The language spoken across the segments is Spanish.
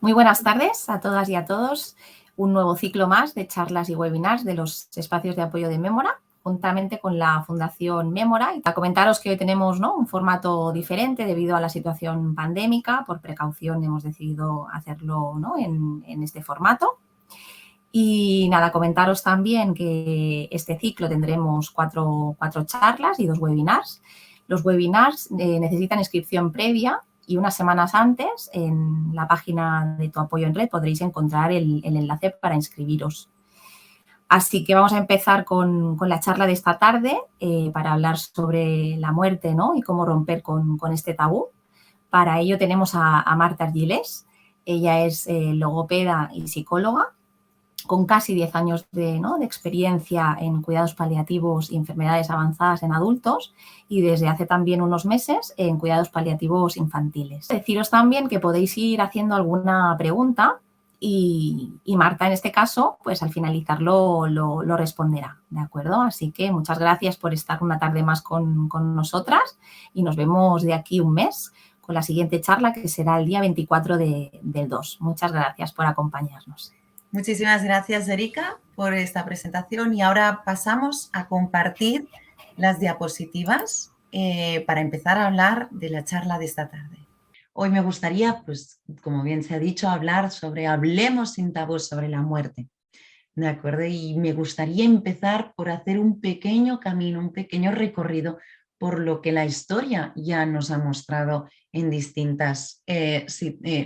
Muy buenas tardes a todas y a todos. Un nuevo ciclo más de charlas y webinars de los espacios de apoyo de Mémora, juntamente con la Fundación Mémora. Y para comentaros que hoy tenemos, ¿no?, un formato diferente debido a la situación pandémica. Por precaución hemos decidido hacerlo, ¿no?, en este formato. Y nada, comentaros también que este ciclo tendremos cuatro charlas y 2 webinars. Los webinars necesitan inscripción previa y unas semanas antes en la página de Tu Apoyo en Red podréis encontrar el enlace para inscribiros. Así que vamos a empezar con la charla de esta tarde para hablar sobre la muerte, ¿no?, y cómo romper con este tabú. Para ello tenemos a Marta Argilés. Ella es logopeda y psicóloga, con casi 10 años de experiencia en cuidados paliativos y enfermedades avanzadas en adultos, y desde hace también unos meses en cuidados paliativos infantiles. Deciros también que podéis ir haciendo alguna pregunta y Marta, en este caso, pues al finalizarlo lo responderá, ¿de acuerdo? Así que muchas gracias por estar una tarde más con nosotras y nos vemos de aquí un mes con la siguiente charla, que será el día 24 del 2. Muchas gracias por acompañarnos. Muchísimas gracias, Erika, por esta presentación, y ahora pasamos a compartir las diapositivas para empezar a hablar de la charla de esta tarde. Hoy me gustaría, pues, como bien se ha dicho, hablar sobre Hablemos sin tabús sobre la muerte, ¿de acuerdo? Y me gustaría empezar por hacer un pequeño camino, un pequeño recorrido por lo que la historia ya nos ha mostrado en distintos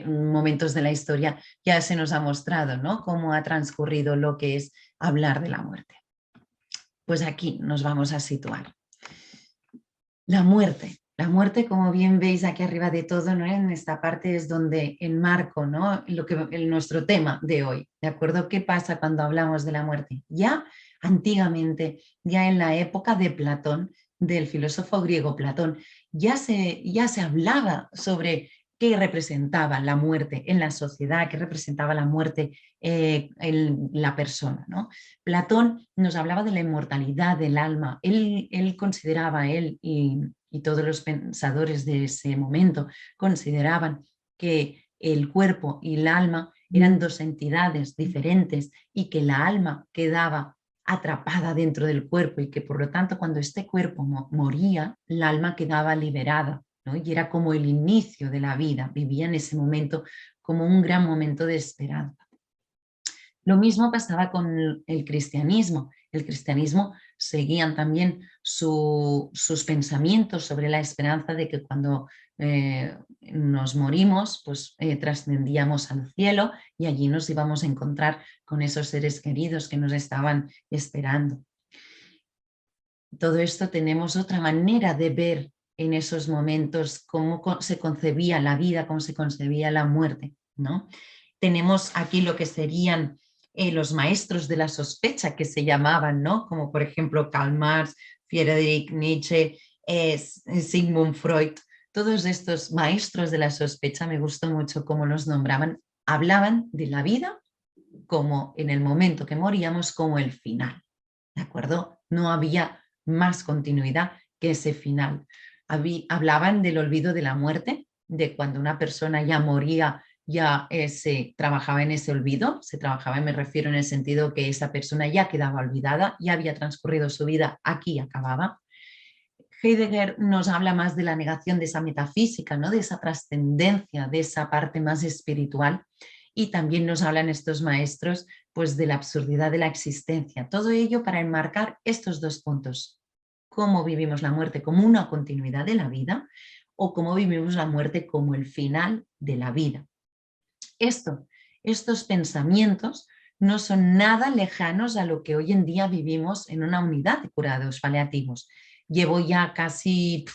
momentos de la historia. Ya se nos ha mostrado, ¿no?, cómo ha transcurrido lo que es hablar de la muerte. Pues aquí nos vamos a situar. La muerte, como bien veis aquí arriba de todo, ¿no?, en esta parte es donde enmarco, ¿no?, nuestro tema de hoy, ¿de acuerdo? ¿Qué pasa cuando hablamos de la muerte? Ya antiguamente, ya en la época de Platón, del filósofo griego Platón, ya se hablaba sobre qué representaba la muerte en la sociedad, qué representaba la muerte en la persona, ¿no? Platón nos hablaba de la inmortalidad del alma. Él consideraba, y todos los pensadores de ese momento consideraban que el cuerpo y el alma eran dos entidades diferentes y que la alma quedaba atrapada dentro del cuerpo y que por lo tanto cuando este cuerpo moría, el alma quedaba liberada, ¿no? Y era como el inicio de la vida, vivía en ese momento como un gran momento de esperanza. Lo mismo pasaba con el cristianismo. El cristianismo seguían también sus pensamientos sobre la esperanza de que cuando nos morimos, pues trascendíamos al cielo y allí nos íbamos a encontrar con esos seres queridos que nos estaban esperando. Todo esto tenemos otra manera de ver en esos momentos cómo se concebía la vida, cómo se concebía la muerte, ¿no? Tenemos aquí lo que serían los maestros de la sospecha, que se llamaban, ¿no?, como por ejemplo Karl Marx, Friedrich Nietzsche, Sigmund Freud. Todos estos maestros de la sospecha, me gustó mucho cómo los nombraban, hablaban de la vida como en el momento que moríamos, como el final, ¿de acuerdo? No había más continuidad que ese final. Hablaban del olvido de la muerte, de cuando una persona ya moría, ya se trabajaba en ese olvido. Se trabajaba, me refiero en el sentido que esa persona ya quedaba olvidada, ya había transcurrido su vida, aquí acababa. Heidegger nos habla más de la negación de esa metafísica, ¿no?, de esa trascendencia, de esa parte más espiritual, y también nos hablan estos maestros pues de la absurdidad de la existencia. Todo ello para enmarcar estos dos puntos: cómo vivimos la muerte como una continuidad de la vida o cómo vivimos la muerte como el final de la vida. Estos pensamientos no son nada lejanos a lo que hoy en día vivimos en una unidad de cuidados paliativos. Llevo ya casi,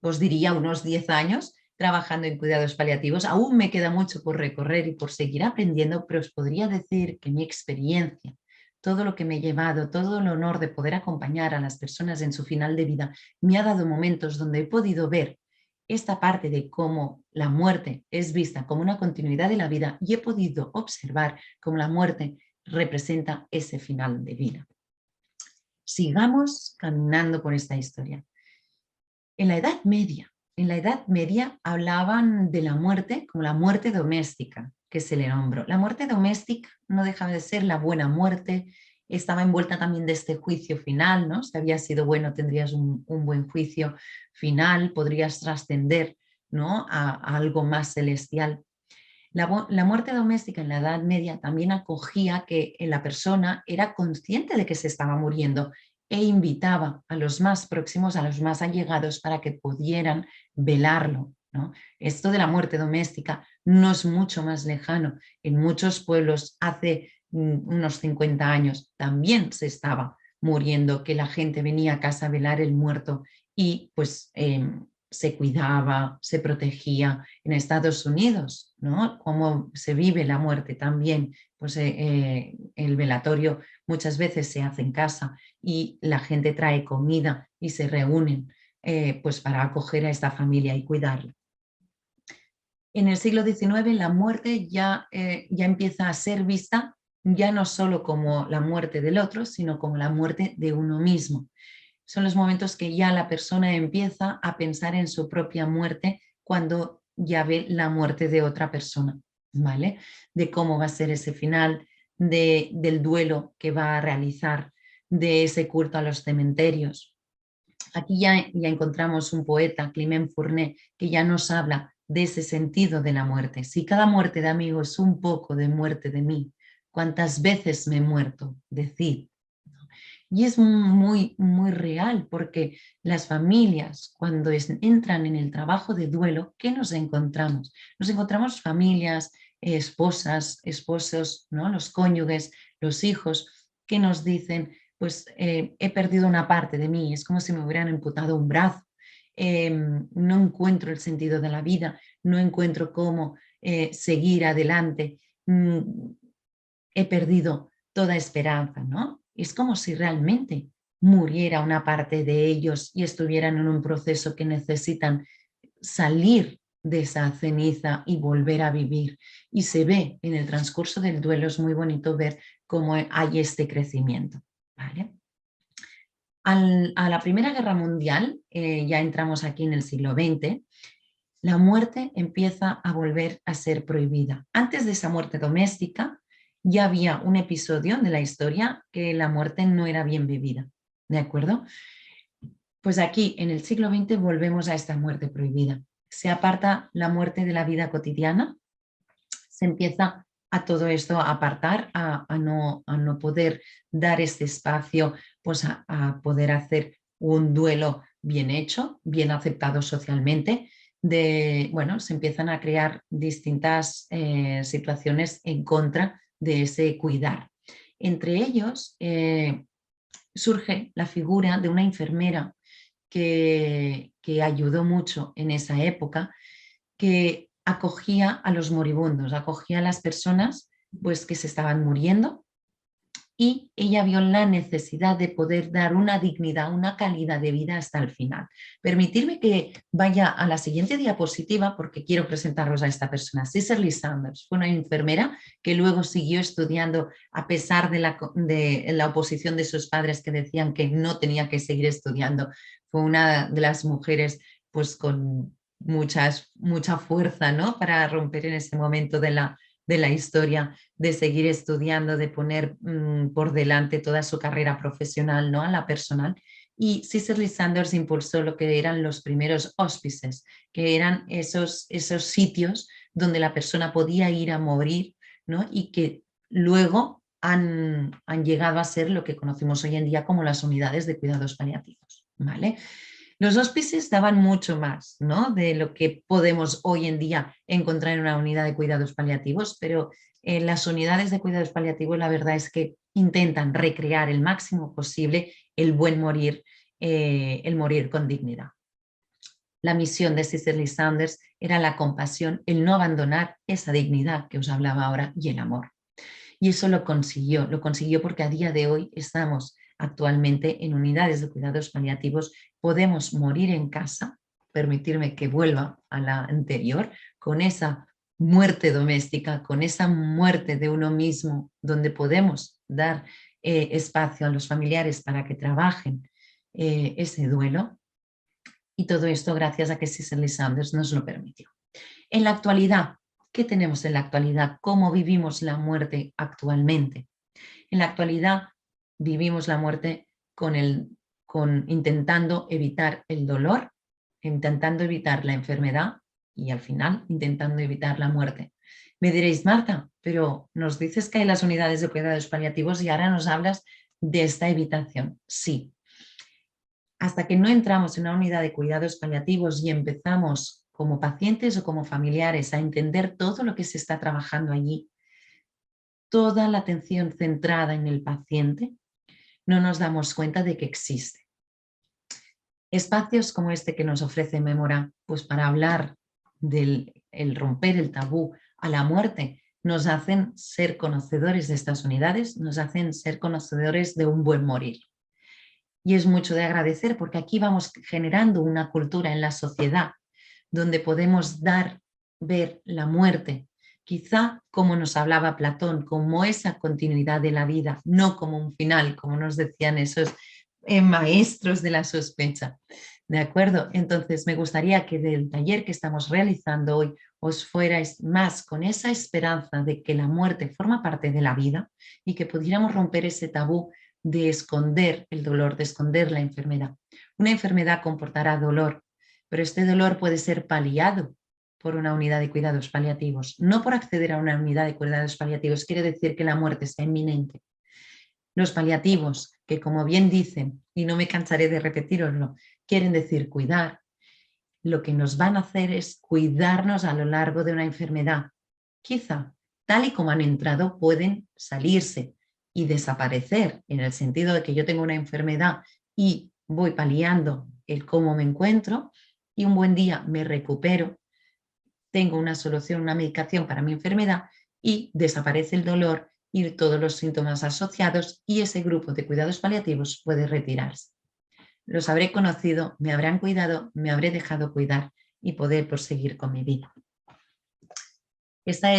os diría, unos 10 años trabajando en cuidados paliativos. Aún me queda mucho por recorrer y por seguir aprendiendo, pero os podría decir que mi experiencia, todo lo que me he llevado, todo el honor de poder acompañar a las personas en su final de vida, me ha dado momentos donde he podido ver esta parte de cómo la muerte es vista como una continuidad de la vida, y he podido observar cómo la muerte representa ese final de vida. Sigamos caminando por esta historia. En la Edad Media hablaban de la muerte como la muerte doméstica, que se le nombró. La muerte doméstica no dejaba de ser la buena muerte, estaba envuelta también de este juicio final, ¿no? Si había sido bueno tendrías un buen juicio final, podrías trascender, ¿no? a algo más celestial. La muerte doméstica en la Edad Media también acogía que la persona era consciente de que se estaba muriendo e invitaba a los más próximos, a los más allegados, para que pudieran velarlo, ¿no? Esto de la muerte doméstica no es mucho más lejano. En muchos pueblos hace unos 50 años también se estaba muriendo, que la gente venía a casa a velar el muerto y pues se cuidaba, se protegía. En Estados Unidos, ¿no? Cómo se vive la muerte también, pues el velatorio muchas veces se hace en casa y la gente trae comida y se reúnen pues para acoger a esta familia y cuidarla. En el siglo XIX la muerte ya empieza a ser vista ya no solo como la muerte del otro, sino como la muerte de uno mismo. Son los momentos que ya la persona empieza a pensar en su propia muerte cuando ya ve la muerte de otra persona, ¿vale? De cómo va a ser ese final, del duelo que va a realizar, de ese culto a los cementerios. Aquí ya encontramos un poeta, Clement Fournet, que ya nos habla de ese sentido de la muerte. Si cada muerte de amigo es un poco de muerte de mí, ¿cuántas veces me he muerto? Decid. Y es muy, muy real porque las familias, cuando entran en el trabajo de duelo, ¿qué nos encontramos? Nos encontramos familias, esposas, esposos, ¿no? Los cónyuges, los hijos, que nos dicen, pues he perdido una parte de mí, es como si me hubieran amputado un brazo, no encuentro el sentido de la vida, no encuentro cómo seguir adelante, he perdido toda esperanza, ¿no? Es como si realmente muriera una parte de ellos y estuvieran en un proceso que necesitan salir de esa ceniza y volver a vivir. Y se ve en el transcurso del duelo, es muy bonito ver cómo hay este crecimiento, ¿vale? A la Primera Guerra Mundial, ya entramos aquí en el siglo XX, la muerte empieza a volver a ser prohibida. Antes de esa muerte doméstica, ya había un episodio de la historia que la muerte no era bien vivida, ¿de acuerdo? Pues aquí, en el siglo XX, volvemos a esta muerte prohibida. Se aparta la muerte de la vida cotidiana, se empieza a todo esto a apartar, a no poder dar este espacio, pues a poder hacer un duelo bien hecho, bien aceptado socialmente. Bueno, se empiezan a crear distintas situaciones en contra de ese cuidar. Entre ellos surge la figura de una enfermera que ayudó mucho en esa época, que acogía a los moribundos, acogía a las personas pues, que se estaban muriendo, y ella vio la necesidad de poder dar una dignidad, una calidad de vida hasta el final. Permitirme que vaya a la siguiente diapositiva porque quiero presentaros a esta persona. Cicely Saunders fue una enfermera que luego siguió estudiando a pesar de la oposición de sus padres que decían que no tenía que seguir estudiando. Fue una de las mujeres pues con mucha fuerza, ¿no? Para romper en ese momento de la historia, de seguir estudiando, de poner por delante toda su carrera profesional, ¿no? A la personal. Y Cicely Saunders impulsó lo que eran los primeros hospices, que eran esos sitios donde la persona podía ir a morir, ¿no? Y que luego han llegado a ser lo que conocemos hoy en día como las unidades de cuidados paliativos, ¿vale? Los hospices daban mucho más, ¿no? De lo que podemos hoy en día encontrar en una unidad de cuidados paliativos, pero en las unidades de cuidados paliativos la verdad es que intentan recrear el máximo posible el buen morir, el morir con dignidad. La misión de Cicely Saunders era la compasión, el no abandonar esa dignidad que os hablaba ahora y el amor. Y eso lo consiguió porque a día de hoy estamos actualmente en unidades de cuidados paliativos, podemos morir en casa, permitirme que vuelva a la anterior, con esa muerte doméstica, con esa muerte de uno mismo, donde podemos dar espacio a los familiares para que trabajen ese duelo, y todo esto gracias a que Cicely Saunders nos lo permitió. En la actualidad, ¿Qué tenemos en la actualidad? ¿Cómo vivimos la muerte actualmente? En la actualidad vivimos la muerte intentando evitar el dolor, intentando evitar la enfermedad y al final intentando evitar la muerte. Me diréis, Marta, pero nos dices que hay las unidades de cuidados paliativos y ahora nos hablas de esta evitación. Sí. Hasta que no entramos en una unidad de cuidados paliativos y empezamos como pacientes o como familiares a entender todo lo que se está trabajando allí, toda la atención centrada en el paciente, no nos damos cuenta de que existe. Espacios como este que nos ofrece Mémora, pues para hablar del romper el tabú a la muerte, nos hacen ser conocedores de estas unidades, nos hacen ser conocedores de un buen morir. Y es mucho de agradecer porque aquí vamos generando una cultura en la sociedad donde podemos ver la muerte, quizá como nos hablaba Platón, como esa continuidad de la vida, no como un final, como nos decían esos maestros de la sospecha. ¿De acuerdo? Entonces me gustaría que del taller que estamos realizando hoy os fuerais más con esa esperanza de que la muerte forma parte de la vida y que pudiéramos romper ese tabú de esconder el dolor, de esconder la enfermedad. Una enfermedad comportará dolor, pero este dolor puede ser paliado por una unidad de cuidados paliativos. No por acceder a una unidad de cuidados paliativos quiere decir que la muerte está inminente. Los paliativos, que como bien dicen, y no me cansaré de repetiroslo, quieren decir cuidar, lo que nos van a hacer es cuidarnos a lo largo de una enfermedad. Quizá, tal y como han entrado, pueden salirse y desaparecer, en el sentido de que yo tengo una enfermedad y voy paliando el cómo me encuentro y un buen día me recupero, tengo una solución, una medicación para mi enfermedad y desaparece el dolor y todos los síntomas asociados y ese grupo de cuidados paliativos puede retirarse. Los habré conocido, me habrán cuidado, me habré dejado cuidar y poder proseguir con mi vida. Esta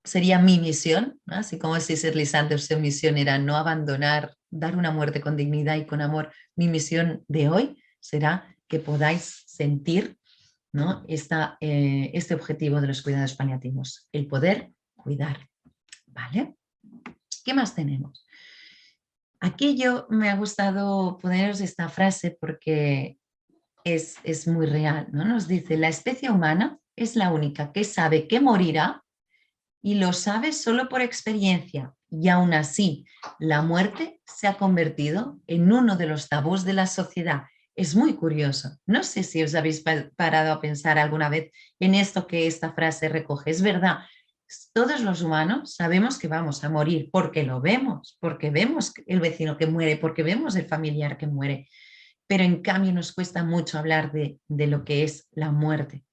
sería mi misión, ¿no? Así como César Lysander, su misión era no abandonar, dar una muerte con dignidad y con amor. Mi misión de hoy será que podáis sentir, ¿no? Este objetivo de los cuidados paliativos, el poder cuidar. ¿Vale? ¿Qué más tenemos? Aquí me ha gustado poneros esta frase porque es muy real, ¿no? Nos dice, la especie humana es la única que sabe que morirá y lo sabe solo por experiencia. Y aún así, la muerte se ha convertido en uno de los tabús de la sociedad. Es muy curioso. No sé si os habéis parado a pensar alguna vez en esto que esta frase recoge. Es verdad, todos los humanos sabemos que vamos a morir porque lo vemos, porque vemos el vecino que muere, porque vemos el familiar que muere. Pero en cambio nos cuesta mucho hablar de lo que es la muerte.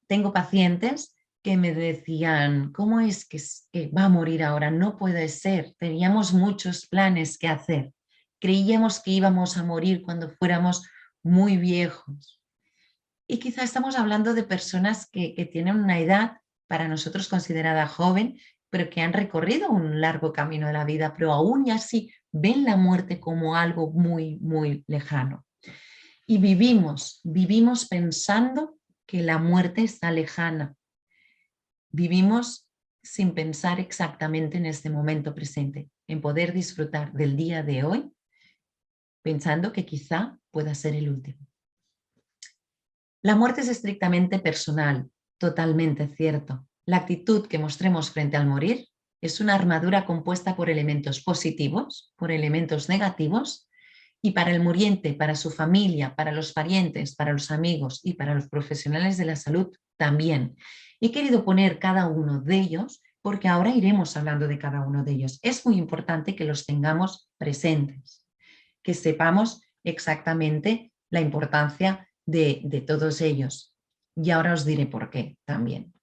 Tengo pacientes que me decían, ¿cómo es que va a morir ahora? No puede ser, teníamos muchos planes que hacer. Creíamos que íbamos a morir cuando fuéramos muy viejos. Y quizá estamos hablando de personas que tienen una edad para nosotros considerada joven, pero que han recorrido un largo camino de la vida, pero aún y así ven la muerte como algo muy, muy lejano. Y vivimos pensando que la muerte está lejana. Vivimos sin pensar exactamente en este momento presente, en poder disfrutar del día de hoy, pensando que quizá pueda ser el último. La muerte es estrictamente personal, totalmente cierto. La actitud que mostremos frente al morir es una armadura compuesta por elementos positivos, por elementos negativos, y para el muriente, para su familia, para los parientes, para los amigos y para los profesionales de la salud también. He querido poner cada uno de ellos porque ahora iremos hablando de cada uno de ellos. Es muy importante que los tengamos presentes, que sepamos exactamente la importancia de todos ellos. Y ahora os diré por qué también.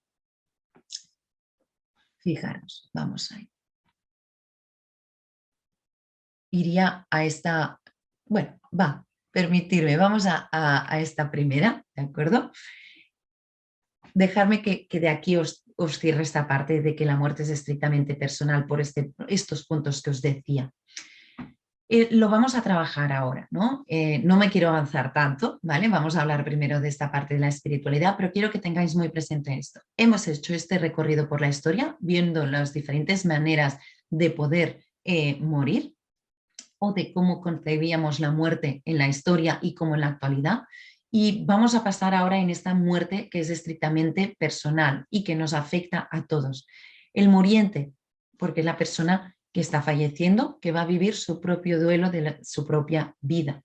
Fijaros, vamos ahí. Iría a esta, bueno, permitirme, vamos a esta primera, ¿de acuerdo? Dejarme que de aquí os cierre esta parte de que la muerte es estrictamente personal por estos puntos que os decía. Lo vamos a trabajar ahora, ¿no? No me quiero avanzar tanto, ¿vale? Vamos a hablar primero de esta parte de la espiritualidad, pero quiero que tengáis muy presente esto. Hemos hecho este recorrido por la historia, viendo las diferentes maneras de poder morir o de cómo concebíamos la muerte en la historia y cómo en la actualidad. Y vamos a pasar ahora en esta muerte que es estrictamente personal y que nos afecta a todos. El muriente, porque es la persona que está falleciendo, que va a vivir su propio duelo de su propia vida.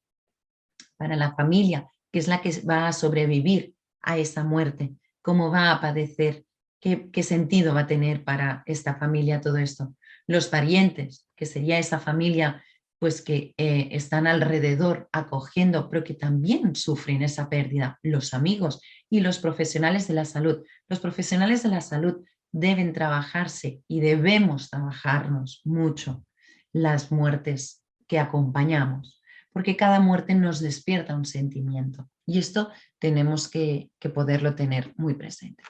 Para la familia, que es la que va a sobrevivir a esa muerte, cómo va a padecer, qué sentido va a tener para esta familia todo esto. Los parientes, que sería esa familia pues que están alrededor acogiendo, pero que también sufren esa pérdida, los amigos y los profesionales de la salud. Los profesionales de la salud deben trabajarse y debemos trabajarnos mucho las muertes que acompañamos, porque cada muerte nos despierta un sentimiento y esto tenemos que poderlo tener muy presente.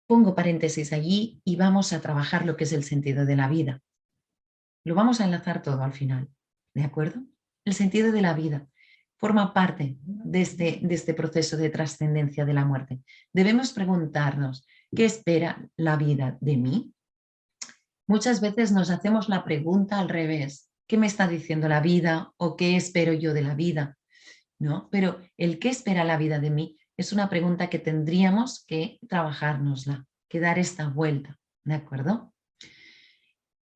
Pongo paréntesis allí y vamos a trabajar lo que es el sentido de la vida. Lo vamos a enlazar todo al final, ¿de acuerdo? El sentido de la vida forma parte de este proceso de trascendencia de la muerte. Debemos preguntarnos, ¿qué espera la vida de mí? Muchas veces nos hacemos la pregunta al revés, ¿qué me está diciendo la vida o qué espero yo de la vida? ¿No? Pero el qué espera la vida de mí es una pregunta que tendríamos que trabajárnosla, que dar esta vuelta, ¿de acuerdo?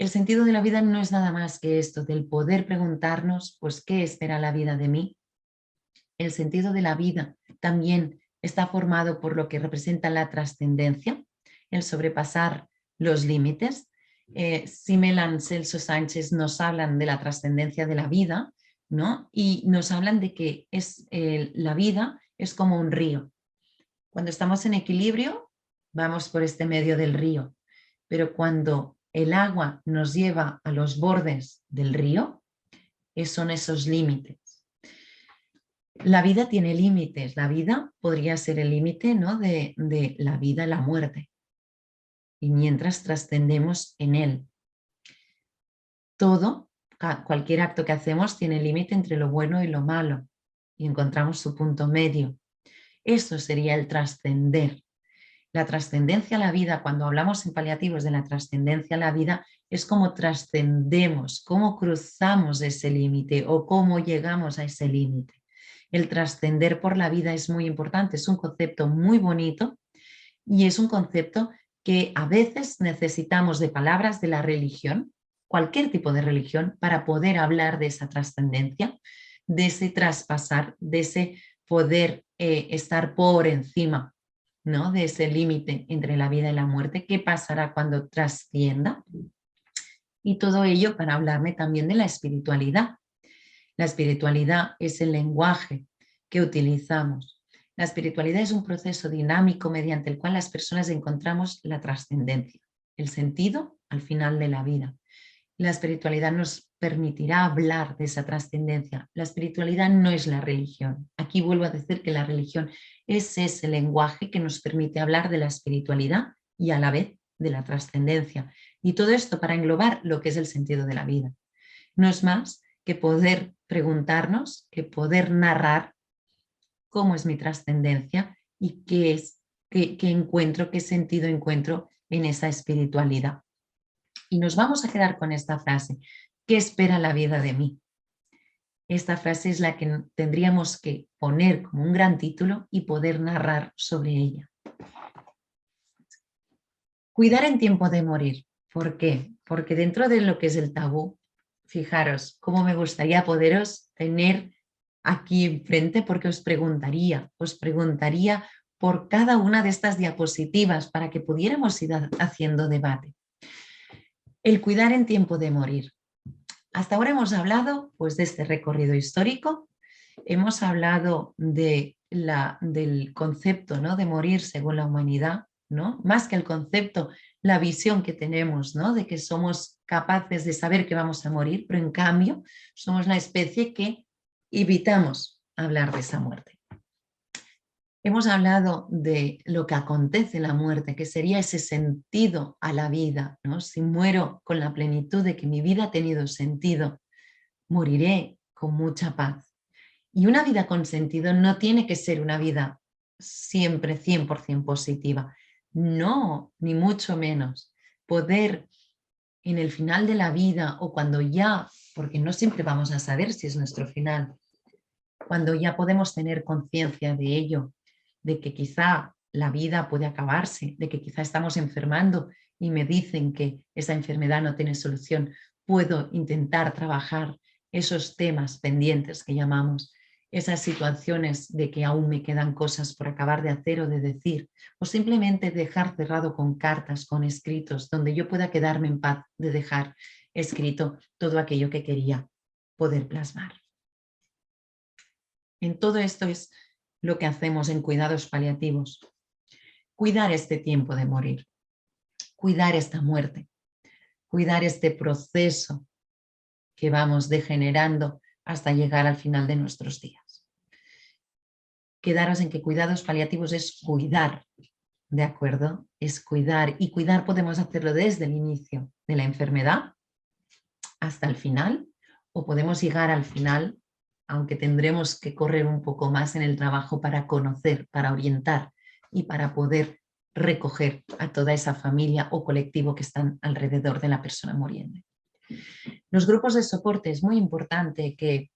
El sentido de la vida no es nada más que esto, del poder preguntarnos, pues, ¿qué espera la vida de mí? El sentido de la vida también está formado por lo que representa la trascendencia, el sobrepasar los límites. Simelan, Celso Sánchez nos hablan de la trascendencia de la vida, ¿no? Y nos hablan de que la vida es como un río. Cuando estamos en equilibrio, vamos por este medio del río, pero cuando el agua nos lleva a los bordes del río, son esos límites. La vida tiene límites, la vida podría ser el límite, ¿no? de la vida y la muerte, y mientras trascendemos en él. Todo, cualquier acto que hacemos tiene límite entre lo bueno y lo malo, y encontramos su punto medio. Eso sería el trascender. La trascendencia a la vida, cuando hablamos en paliativos de la trascendencia a la vida, es cómo trascendemos, cómo cruzamos ese límite o cómo llegamos a ese límite. El trascender por la vida es muy importante, es un concepto muy bonito y es un concepto que a veces necesitamos de palabras de la religión, cualquier tipo de religión, para poder hablar de esa trascendencia, de ese traspasar, de ese poder estar por encima, ¿no? De ese límite entre la vida y la muerte. ¿Qué pasará cuando trascienda? Y todo ello para hablarme también de la espiritualidad. La espiritualidad es el lenguaje que utilizamos. La espiritualidad es un proceso dinámico mediante el cual las personas encontramos la trascendencia, el sentido al final de la vida. La espiritualidad nos permitirá hablar de esa trascendencia. La espiritualidad no es la religión. Aquí vuelvo a decir que la religión es ese lenguaje que nos permite hablar de la espiritualidad y a la vez de la trascendencia. Y todo esto para englobar lo que es el sentido de la vida. No es más que poder preguntarnos, que poder narrar cómo es mi trascendencia y qué encuentro, qué sentido encuentro en esa espiritualidad. Y nos vamos a quedar con esta frase, ¿qué espera la vida de mí? Esta frase es la que tendríamos que poner como un gran título y poder narrar sobre ella. Cuidar en tiempo de morir. ¿Por qué? Porque dentro de lo que es el tabú, fijaros cómo me gustaría poderos tener aquí enfrente, porque os preguntaría por cada una de estas diapositivas para que pudiéramos ir haciendo debate. El cuidar en tiempo de morir. Hasta ahora hemos hablado pues, de este recorrido histórico, hemos hablado del concepto, ¿no? de morir según la humanidad, ¿no? Más que el concepto, la visión que tenemos, ¿no? de que somos capaces de saber que vamos a morir, pero en cambio somos la especie que evitamos hablar de esa muerte. Hemos hablado de lo que acontece en la muerte, que sería ese sentido a la vida, ¿no? Si muero con la plenitud de que mi vida ha tenido sentido, moriré con mucha paz. Y una vida con sentido no tiene que ser una vida siempre 100% positiva. No, ni mucho menos. Poder en el final de la vida o cuando ya, porque no siempre vamos a saber si es nuestro final, cuando ya podemos tener conciencia de ello, de que quizá la vida puede acabarse, de que quizá estamos enfermando y me dicen que esa enfermedad no tiene solución, puedo intentar trabajar esos temas pendientes que llamamos, esas situaciones de que aún me quedan cosas por acabar de hacer o de decir, o simplemente dejar cerrado con cartas, con escritos, donde yo pueda quedarme en paz de dejar escrito todo aquello que quería poder plasmar. En todo esto es lo que hacemos en cuidados paliativos. Cuidar este tiempo de morir, cuidar esta muerte, cuidar este proceso que vamos degenerando hasta llegar al final de nuestros días. Quedaros en que cuidados paliativos es cuidar, ¿de acuerdo? Es cuidar, y cuidar podemos hacerlo desde el inicio de la enfermedad hasta el final, o podemos llegar al final, aunque tendremos que correr un poco más en el trabajo para conocer, para orientar y para poder recoger a toda esa familia o colectivo que están alrededor de la persona muriendo. Los grupos de soporte, es muy importante que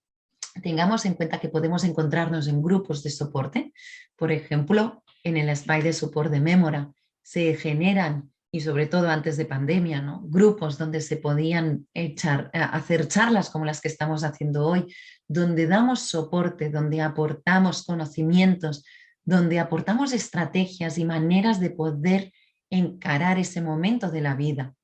tengamos en cuenta que podemos encontrarnos en grupos de soporte. Por ejemplo, en el Espai de Soporte de Mémora se generan, y sobre todo antes de pandemia, ¿no?, grupos donde se podían hacer charlas como las que estamos haciendo hoy, donde damos soporte, donde aportamos conocimientos, donde aportamos estrategias y maneras de poder encarar ese momento de la vida,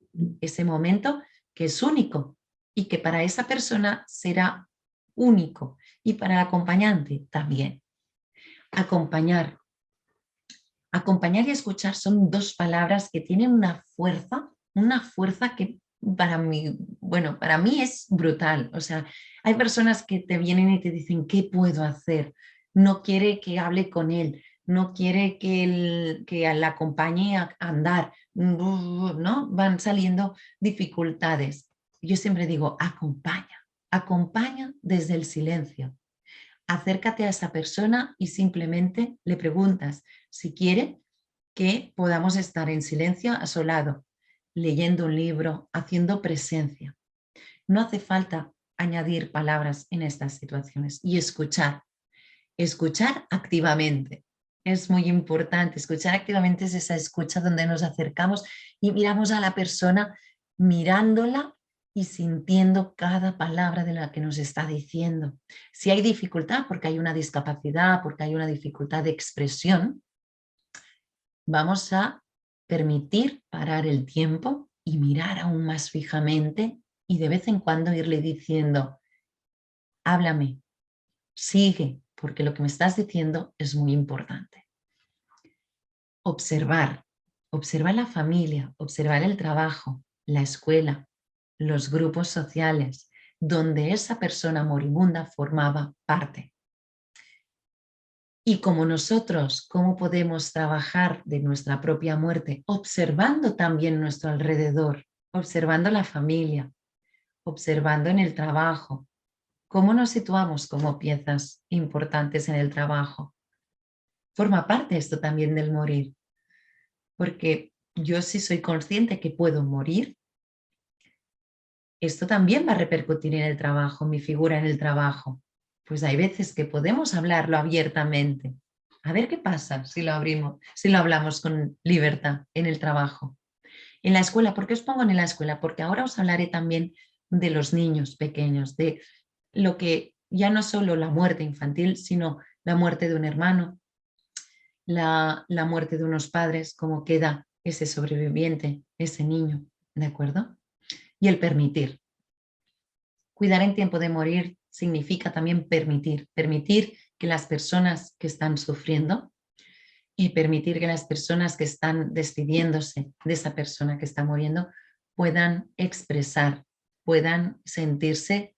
ese momento que es único y que para esa persona será único, y para el acompañante también. Acompañar. Acompañar y escuchar son dos palabras que tienen una fuerza que para mí, bueno, para mí es brutal. O sea, hay personas que te vienen y te dicen, ¿qué puedo hacer? No quiere que hable con él, no quiere que la acompañe a andar, ¿no? Van saliendo dificultades. Yo siempre digo, acompaña desde el silencio. Acércate a esa persona y simplemente le preguntas si quiere que podamos estar en silencio a su lado, leyendo un libro, haciendo presencia. No hace falta añadir palabras en estas situaciones y escuchar activamente. Es muy importante. Escuchar activamente es esa escucha donde nos acercamos y miramos a la persona, mirándola y sintiendo cada palabra de la que nos está diciendo. Si hay dificultad, porque hay una discapacidad, porque hay una dificultad de expresión, vamos a permitir parar el tiempo y mirar aún más fijamente y de vez en cuando irle diciendo, háblame, sigue, porque lo que me estás diciendo es muy importante. Observar la familia, observar el trabajo, la escuela, los grupos sociales, donde esa persona moribunda formaba parte. Y como nosotros, ¿cómo podemos trabajar de nuestra propia muerte? Observando también nuestro alrededor, observando la familia, observando en el trabajo. ¿Cómo nos situamos como piezas importantes en el trabajo? Forma parte esto también del morir, porque yo sí soy consciente que puedo morir, esto también va a repercutir en el trabajo, mi figura en el trabajo. Pues hay veces que podemos hablarlo abiertamente. A ver qué pasa si lo abrimos, si lo hablamos con libertad en el trabajo. En la escuela, ¿por qué os pongo en la escuela? Porque ahora os hablaré también de los niños pequeños, de lo que ya no solo la muerte infantil, sino la muerte de un hermano, la muerte de unos padres, cómo queda ese sobreviviente, ese niño, ¿de acuerdo? Y el permitir. Cuidar en tiempo de morir significa también permitir que las personas que están sufriendo y permitir que las personas que están despidiéndose de esa persona que está muriendo puedan expresar, puedan sentirse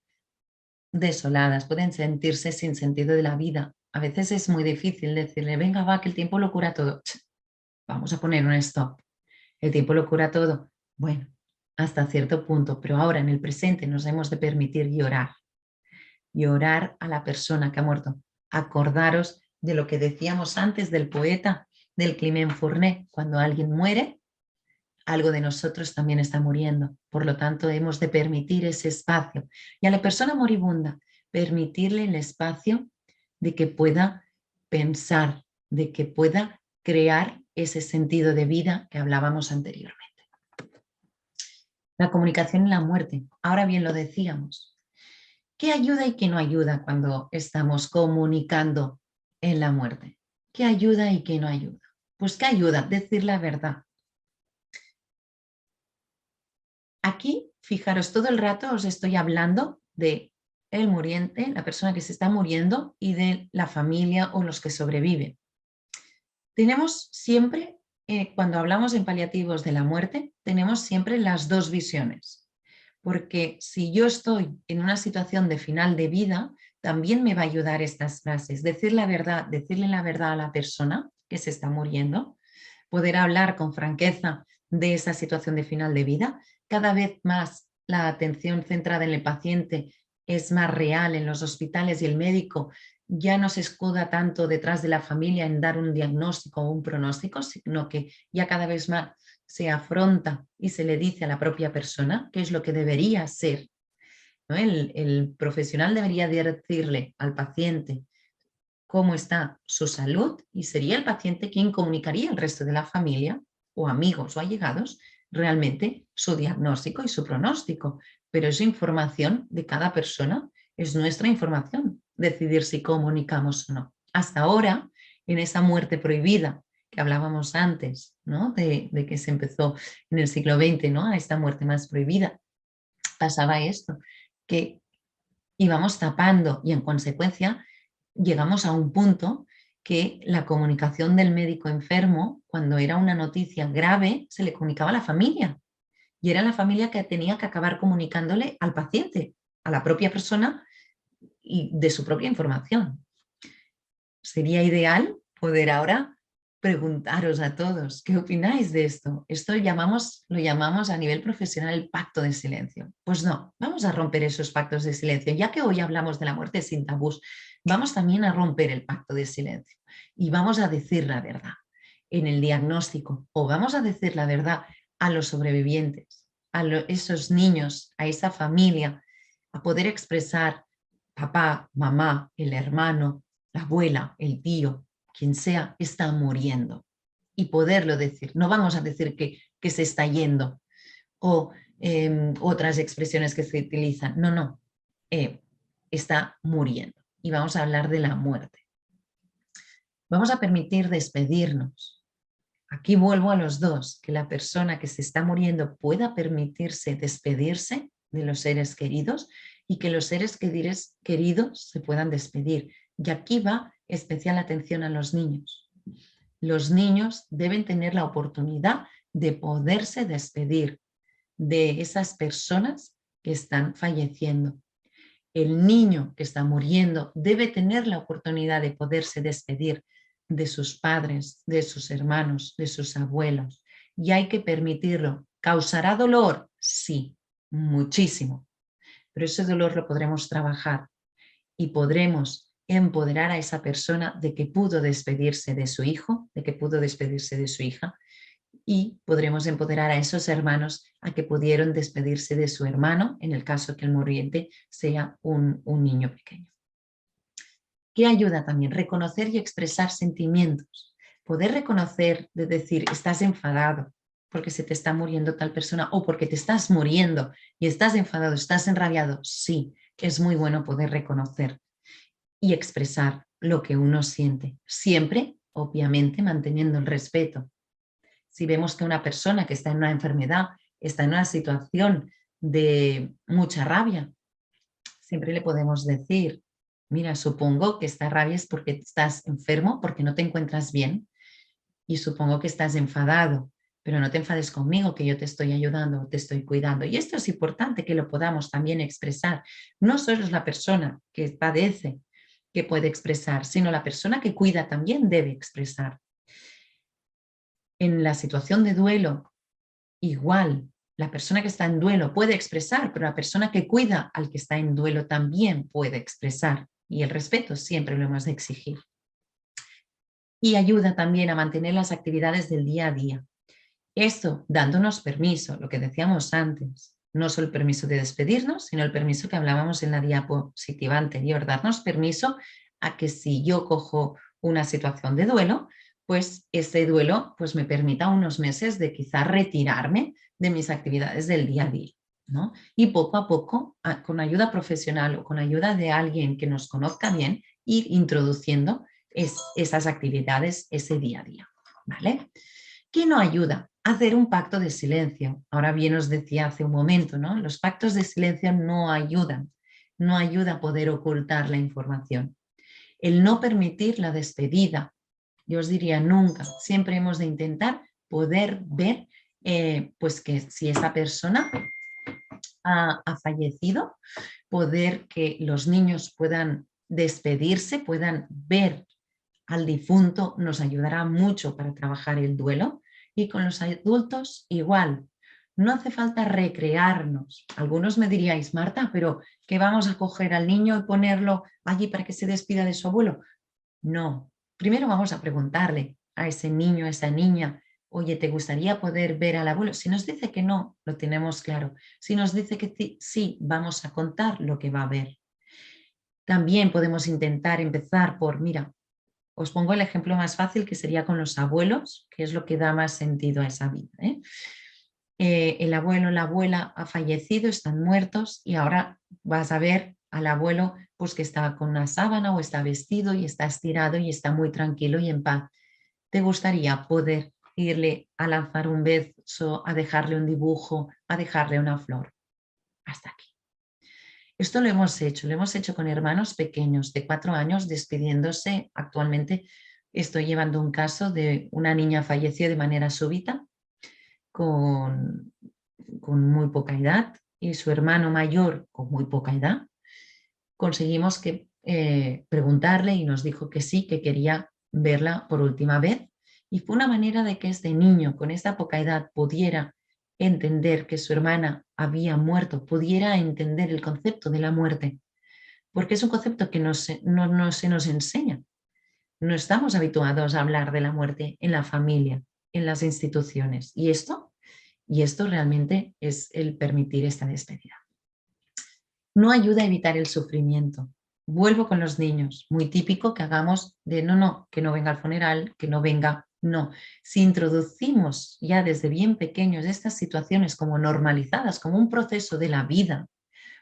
desoladas, pueden sentirse sin sentido de la vida, A veces es muy difícil decirle, venga, va, que el tiempo lo cura todo. Vamos a poner un stop. El tiempo lo cura todo. Bueno, hasta cierto punto, pero ahora en el presente nos hemos de permitir llorar. Llorar a la persona que ha muerto. Acordaros de lo que decíamos antes del poeta, del Climent Fournet. Cuando alguien muere, algo de nosotros también está muriendo. Por lo tanto, hemos de permitir ese espacio. Y a la persona moribunda, permitirle el espacio de que pueda pensar, de que pueda crear ese sentido de vida que hablábamos anteriormente. La comunicación en la muerte. Ahora bien, lo decíamos. ¿Qué ayuda y qué no ayuda cuando estamos comunicando en la muerte? ¿Qué ayuda y qué no ayuda? Pues ¿qué ayuda? Decir la verdad. Aquí, fijaros, todo el rato os estoy hablando de el muriente, la persona que se está muriendo y de la familia o los que sobreviven. Tenemos siempre, cuando hablamos en paliativos de la muerte, tenemos siempre las dos visiones. Porque si yo estoy en una situación de final de vida, también me va a ayudar estas frases. Decir la verdad, decirle la verdad a la persona que se está muriendo, poder hablar con franqueza de esa situación de final de vida. Cada vez más la atención centrada en el paciente es más real en los hospitales y el médico ya no se escuda tanto detrás de la familia en dar un diagnóstico o un pronóstico, sino que ya cada vez más se afronta y se le dice a la propia persona qué es lo que debería ser, ¿no? El profesional debería decirle al paciente cómo está su salud y sería el paciente quien comunicaría al resto de la familia o amigos o allegados realmente su diagnóstico y su pronóstico. Pero esa información de cada persona es nuestra información, decidir si comunicamos o no. Hasta ahora, en esa muerte prohibida que hablábamos antes, ¿no? de que se empezó en el siglo XX, ¿no? A esta muerte más prohibida, pasaba esto, que íbamos tapando y en consecuencia llegamos a un punto que la comunicación del médico enfermo, cuando era una noticia grave, se le comunicaba a la familia. Y era la familia que tenía que acabar comunicándole al paciente, a la propia persona y de su propia información. Sería ideal poder ahora preguntaros a todos, ¿qué opináis de esto? Esto lo llamamos a nivel profesional el pacto de silencio. Pues no, vamos a romper esos pactos de silencio. Ya que hoy hablamos de la muerte sin tabús, vamos también a romper el pacto de silencio y vamos a decir la verdad en el diagnóstico o vamos a decir la verdad a los sobrevivientes, a esos niños, a esa familia, a poder expresar papá, mamá, el hermano, la abuela, el tío, quien sea, está muriendo. Y poderlo decir. No vamos a decir que se está yendo o otras expresiones que se utilizan. No, no. Está muriendo. Y vamos a hablar de la muerte. Vamos a permitir despedirnos. Aquí vuelvo a los dos, que la persona que se está muriendo pueda permitirse despedirse de los seres queridos y que los seres queridos se puedan despedir. Y aquí va especial atención a los niños. Los niños deben tener la oportunidad de poderse despedir de esas personas que están falleciendo. El niño que está muriendo debe tener la oportunidad de poderse despedir de sus padres, de sus hermanos, de sus abuelos. Y hay que permitirlo. ¿Causará dolor? Sí, muchísimo. Pero ese dolor lo podremos trabajar y podremos empoderar a esa persona de que pudo despedirse de su hijo, de que pudo despedirse de su hija, y podremos empoderar a esos hermanos a que pudieron despedirse de su hermano, en el caso que el muriente sea un niño pequeño. ¿Qué ayuda también? Reconocer y expresar sentimientos. Poder reconocer, de decir, estás enfadado porque se te está muriendo tal persona o porque te estás muriendo y estás enfadado, estás enrabiado. Sí, es muy bueno poder reconocer y expresar lo que uno siente. Siempre, obviamente, manteniendo el respeto. Si vemos que una persona que está en una enfermedad, está en una situación de mucha rabia, siempre le podemos decir, mira, supongo que esta rabia es porque estás enfermo, porque no te encuentras bien y supongo que estás enfadado, pero no te enfades conmigo, que yo te estoy ayudando, te estoy cuidando. Y esto es importante que lo podamos también expresar. No solo es la persona que padece que puede expresar, sino la persona que cuida también debe expresar. En la situación de duelo, igual, la persona que está en duelo puede expresar, pero la persona que cuida al que está en duelo también puede expresar. Y el respeto siempre lo hemos de exigir. Y ayuda también a mantener las actividades del día a día. Esto dándonos permiso, lo que decíamos antes, no solo el permiso de despedirnos, sino el permiso que hablábamos en la diapositiva anterior, darnos permiso a que si yo cojo una situación de duelo, pues ese duelo pues me permita unos meses de quizás retirarme de mis actividades del día a día, ¿no? Y poco a poco, con ayuda profesional o con ayuda de alguien que nos conozca bien, ir introduciendo esas actividades ese día a día, ¿vale? ¿Qué no ayuda? Hacer un pacto de silencio. Ahora bien os decía hace un momento, ¿no? Los pactos de silencio no ayudan, no ayuda a poder ocultar la información. El no permitir la despedida, yo os diría nunca, siempre hemos de intentar poder ver pues que si esa persona ha fallecido, poder que los niños puedan despedirse, puedan ver al difunto, nos ayudará mucho para trabajar el duelo. Y con los adultos igual, no hace falta recrearnos. Algunos me diríais, Marta, pero ¿qué vamos a coger al niño y ponerlo allí para que se despida de su abuelo? No, primero vamos a preguntarle a ese niño, a esa niña, oye, ¿te gustaría poder ver al abuelo? Si nos dice que no, lo tenemos claro. Si nos dice que sí, vamos a contar lo que va a ver. También podemos intentar empezar por, mira, os pongo el ejemplo más fácil que sería con los abuelos, que es lo que da más sentido a esa vida. El abuelo, la abuela ha fallecido, están muertos y ahora vas a ver al abuelo pues que está con una sábana o está vestido y está estirado y está muy tranquilo y en paz. ¿Te gustaría poder irle a lanzar un beso, a dejarle un dibujo, a dejarle una flor? Hasta aquí. Esto lo hemos hecho con hermanos pequeños de 4 años despidiéndose. Actualmente estoy llevando un caso de una niña falleció de manera súbita con muy poca edad y su hermano mayor con muy poca edad. Conseguimos que preguntarle y nos dijo que sí, que quería verla por última vez. Y fue una manera de que este niño con esta poca edad pudiera entender que su hermana había muerto, pudiera entender el concepto de la muerte, porque es un concepto que no se nos enseña. No estamos habituados a hablar de la muerte en la familia, en las instituciones. Y esto realmente es el permitir esta despedida. No ayuda a evitar el sufrimiento. Vuelvo con los niños, muy típico que hagamos de no, que no venga al funeral, que no venga, no. Si introducimos ya desde bien pequeños estas situaciones como normalizadas, como un proceso de la vida,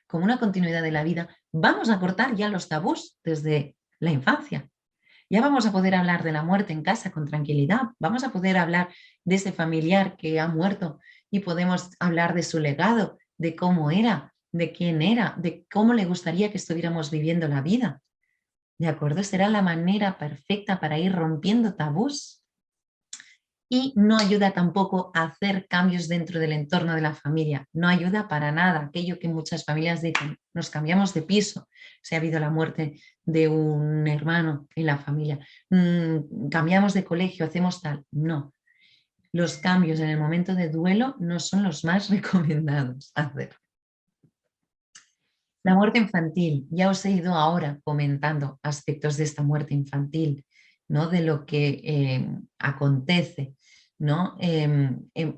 como una continuidad de la vida, vamos a cortar ya los tabús desde la infancia. Ya vamos a poder hablar de la muerte en casa con tranquilidad, vamos a poder hablar de ese familiar que ha muerto y podemos hablar de su legado, de cómo era, de quién era, de cómo le gustaría que estuviéramos viviendo la vida. ¿De acuerdo? Será la manera perfecta para ir rompiendo tabús. Y no ayuda tampoco a hacer cambios dentro del entorno de la familia. No ayuda para nada. Aquello que muchas familias dicen, nos cambiamos de piso, si ha habido la muerte de un hermano en la familia, cambiamos de colegio, hacemos tal. No. Los cambios en el momento de duelo no son los más recomendados hacer. La muerte infantil, ya os he ido ahora comentando aspectos de esta muerte infantil, ¿no? De lo que acontece, ¿no?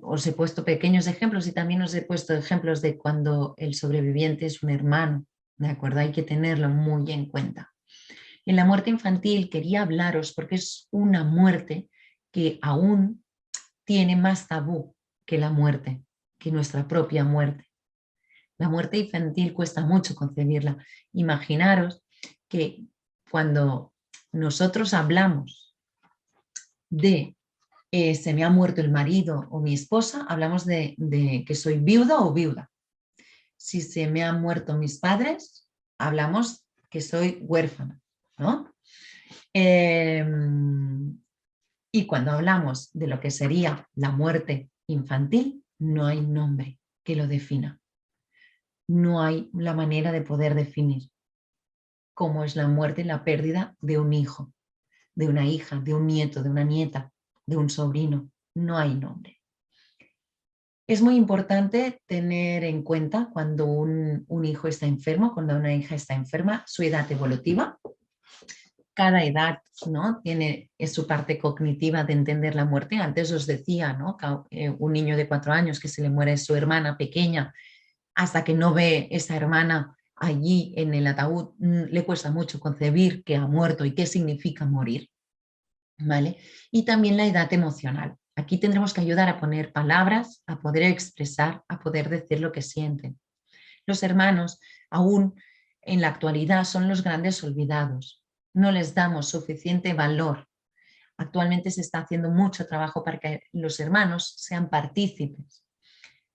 Os he puesto pequeños ejemplos y también os he puesto ejemplos de cuando el sobreviviente es un hermano, ¿de acuerdo? Hay que tenerlo muy en cuenta. En la muerte infantil quería hablaros porque es una muerte que aún tiene más tabú que la muerte, que nuestra propia muerte. La muerte infantil cuesta mucho concebirla. Imaginaros que cuando nosotros hablamos de se me ha muerto el marido o mi esposa, hablamos de que soy viuda o viuda. Si se me han muerto mis padres, hablamos que soy huérfana, ¿no? Y cuando hablamos de lo que sería la muerte infantil, no hay nombre que lo defina. No hay la manera de poder definir. como es la muerte y la pérdida de un hijo, de una hija, de un nieto, de una nieta, de un sobrino. No hay nombre. Es muy importante tener en cuenta cuando un hijo está enfermo, cuando una hija está enferma, su edad evolutiva. Cada edad, ¿no?, tiene su parte cognitiva de entender la muerte. Antes os decía, ¿no?, un niño de 4 años que se le muere su hermana pequeña, hasta que no ve esa hermana allí en el ataúd, le cuesta mucho concebir que ha muerto y qué significa morir, ¿vale? Y también la edad emocional. Aquí tendremos que ayudar a poner palabras, a poder expresar, a poder decir lo que sienten. Los hermanos, aún en la actualidad, son los grandes olvidados. No les damos suficiente valor. Actualmente se está haciendo mucho trabajo para que los hermanos sean partícipes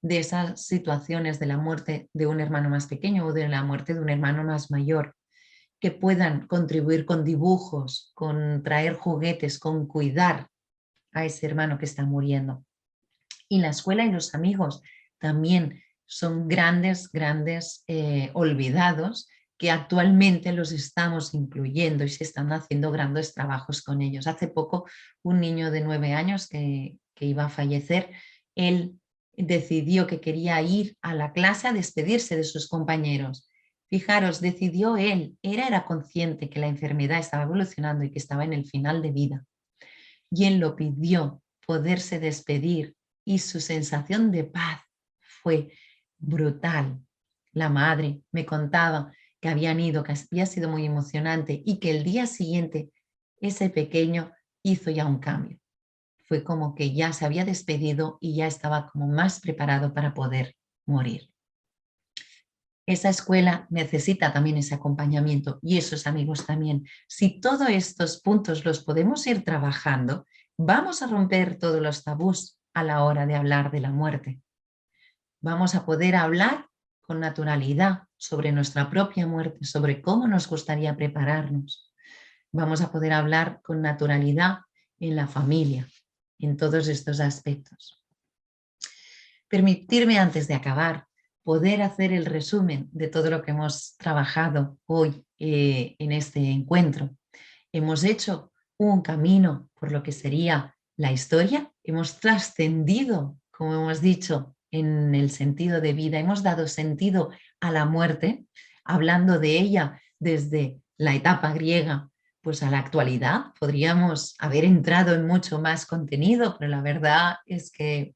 de esas situaciones de la muerte de un hermano más pequeño o de la muerte de un hermano más mayor, que puedan contribuir con dibujos, con traer juguetes, con cuidar a ese hermano que está muriendo. Y la escuela y los amigos también son grandes olvidados, que actualmente los estamos incluyendo y se están haciendo grandes trabajos con ellos. Hace poco un niño de 9 años que iba a fallecer, él decidió que quería ir a la clase a despedirse de sus compañeros. Fijaros, decidió él, era consciente que la enfermedad estaba evolucionando y que estaba en el final de vida. Y él lo pidió, poderse despedir, y su sensación de paz fue brutal. La madre me contaba que habían ido, que había sido muy emocionante y que el día siguiente ese pequeño hizo ya un cambio. Fue como que ya se había despedido y ya estaba como más preparado para poder morir. Esa escuela necesita también ese acompañamiento y esos amigos también. Si todos estos puntos los podemos ir trabajando, vamos a romper todos los tabús a la hora de hablar de la muerte. Vamos a poder hablar con naturalidad sobre nuestra propia muerte, sobre cómo nos gustaría prepararnos. Vamos a poder hablar con naturalidad en la familia, en todos estos aspectos. Permitirme, antes de acabar, poder hacer el resumen de todo lo que hemos trabajado hoy en este encuentro. Hemos hecho un camino por lo que sería la historia, hemos trascendido, como hemos dicho, en el sentido de vida, hemos dado sentido a la muerte, hablando de ella desde la etapa griega pues a la actualidad. Podríamos haber entrado en mucho más contenido, pero la verdad es que